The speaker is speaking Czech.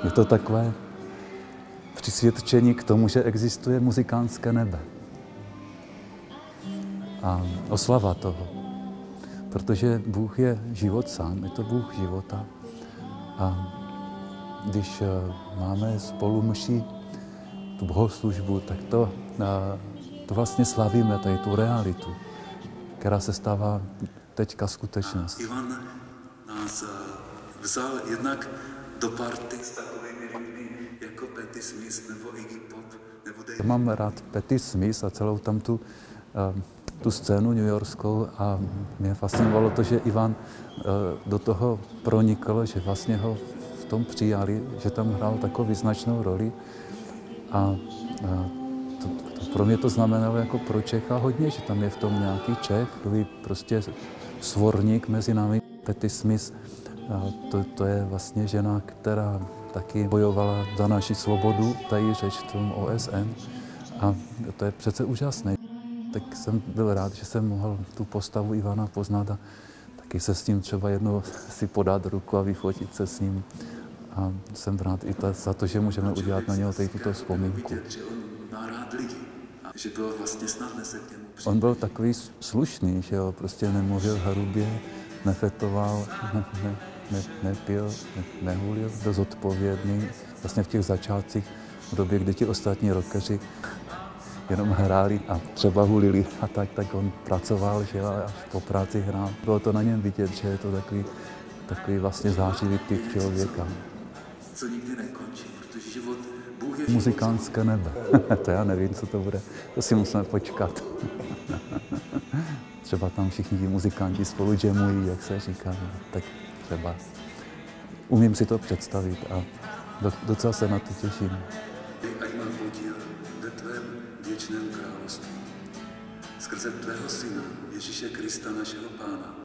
Je to takové přisvědčení k tomu, že existuje muzikánské nebe. A oslava toho. Protože Bůh je život sám, je to Bůh života. A když máme spolu mši, tu bohoslužbu, tak to vlastně slavíme, tady tu realitu, která se stává teďka skutečností. Ivan nás vzal jednak do party s takovými lidmi jako Patti Smith nebo Iggy Pop. Mám rád Patti Smith a celou tam tu scénu newyorskou a mě fascinovalo to, že Ivan do toho pronikl, že vlastně ho v tom přijali, že tam hrál takovou význačnou roli a pro mě to znamenalo jako pro Čecha hodně, že tam je v tom nějaký Čech, takový prostě svorník mezi námi. Patti Smith, to je vlastně žena, která taky bojovala za naši svobodu, tady řeč v tom OSN a to je přece úžasné. Tak jsem byl rád, že jsem mohl tu postavu Ivana poznat a taky se s ním třeba jednou si podat ruku a vyfotit se s ním. A jsem rád i za to, že můžeme udělat na něho tady tuto vzpomínku. On byl takový slušný, že jo, prostě nemluvil hrubě, nefetoval, nepil, nehulil, byl zodpovědný. Vlastně v těch začátcích, v době, kdy ti ostatní rockeři jenom hráli a třeba hulili a tak on pracoval, že a až po práci hrál. Bylo to na něm vidět, že je to takový vlastně zářivý typ člověka. Co nikdy nekončí, protože život, Bůh je muzikánské nebe. To já nevím, co to bude. To si musíme počkat. Třeba tam všichni ti muzikanti spolu jamují, jak se říká. Tak třeba umím si to představit a docela se na to těším. Ať mám podíl ve tvém věčném království. Skrze tvého syna, Ježíše Krista, našeho Pána,